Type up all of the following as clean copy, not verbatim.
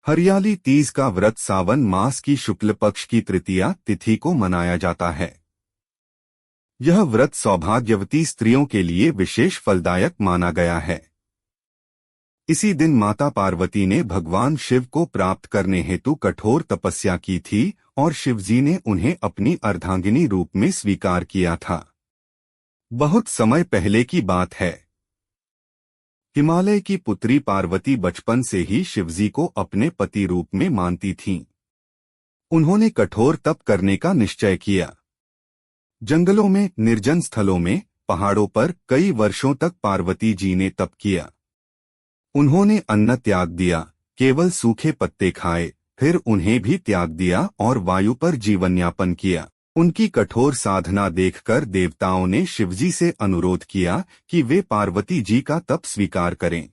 हरियाली तीज का व्रत सावन मास की शुक्ल पक्ष की तृतीया तिथि को मनाया जाता है। यह व्रत सौभाग्यवती स्त्रियों के लिए विशेष फलदायक माना गया है। इसी दिन माता पार्वती ने भगवान शिव को प्राप्त करने हेतु कठोर तपस्या की थी और शिवजी ने उन्हें अपनी अर्धांगिनी रूप में स्वीकार किया था। बहुत समय पहले की बात है। हिमालय की पुत्री पार्वती बचपन से ही शिवजी को अपने पति रूप में मानती थीं। उन्होंने कठोर तप करने का निश्चय किया। जंगलों में, निर्जन स्थलों में, पहाड़ों पर कई वर्षों तक पार्वती जी ने तप किया। उन्होंने अन्न त्याग दिया, केवल सूखे पत्ते खाए, फिर उन्हें भी त्याग दिया और वायु पर जीवन यापन किया। उनकी कठोर साधना देखकर देवताओं ने शिवजी से अनुरोध किया कि वे पार्वती जी का तप स्वीकार करें।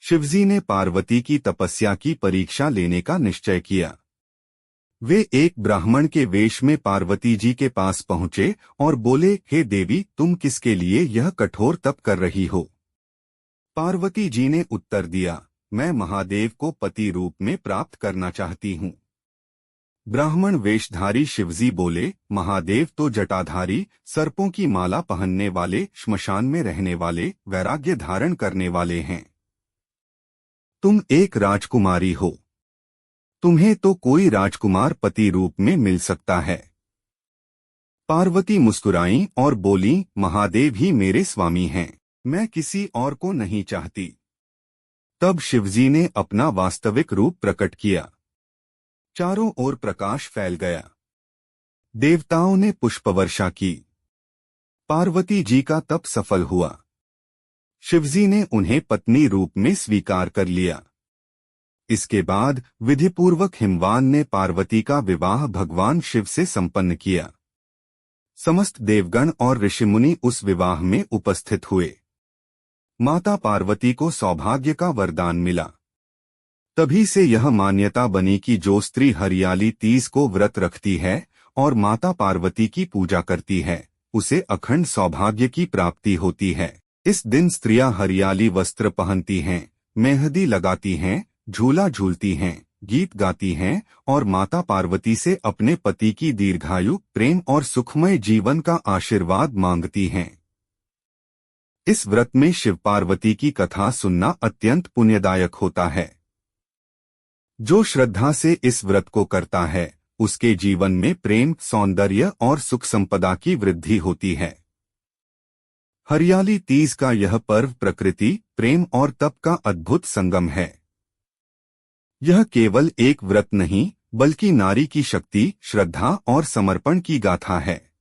शिवजी ने पार्वती की तपस्या की परीक्षा लेने का निश्चय किया। वे एक ब्राह्मण के वेश में पार्वती जी के पास पहुंचे और बोले, हे देवी, तुम किसके लिए यह कठोर तप कर रही हो? पार्वती जी ने उत्तर दिया, मैं महादेव को पति रूप में प्राप्त करना चाहती हूँ। ब्राह्मण वेशधारी शिवजी बोले, महादेव तो जटाधारी, सर्पों की माला पहनने वाले, श्मशान में रहने वाले, वैराग्य धारण करने वाले हैं। तुम एक राजकुमारी हो। तुम्हें तो कोई राजकुमार पति रूप में मिल सकता है। पार्वती मुस्कुराईं और बोली, महादेव ही मेरे स्वामी हैं, मैं किसी और को नहीं चाहती। तब शिवजी ने अपना वास्तविक रूप प्रकट किया। चारों ओर प्रकाश फैल गया। देवताओं ने पुष्पवर्षा की। पार्वती जी का तप सफल हुआ। शिवजी ने उन्हें पत्नी रूप में स्वीकार कर लिया। इसके बाद विधिपूर्वक हिमवान ने पार्वती का विवाह भगवान शिव से संपन्न किया। समस्त देवगण और ऋषिमुनि उस विवाह में उपस्थित हुए। माता पार्वती को सौभाग्य का वरदान मिला। तभी से यह मान्यता बनी कि जो स्त्री हरियाली तीज को व्रत रखती है और माता पार्वती की पूजा करती है, उसे अखंड सौभाग्य की प्राप्ति होती है। इस दिन स्त्रियां हरियाली वस्त्र पहनती हैं, मेहंदी लगाती हैं, झूला झूलती हैं, गीत गाती हैं और माता पार्वती से अपने पति की दीर्घायु, प्रेम और सुखमय जीवन का आशीर्वाद मांगती हैं। इस व्रत में शिव पार्वती की कथा सुनना अत्यंत पुण्यदायक होता है। जो श्रद्धा से इस व्रत को करता है, उसके जीवन में प्रेम, सौंदर्य और सुख संपदा की वृद्धि होती है। हरियाली तीज का यह पर्व प्रकृति, प्रेम और तप का अद्भुत संगम है। यह केवल एक व्रत नहीं, बल्कि नारी की शक्ति, श्रद्धा और समर्पण की गाथा है।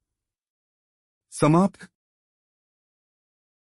समाप्त।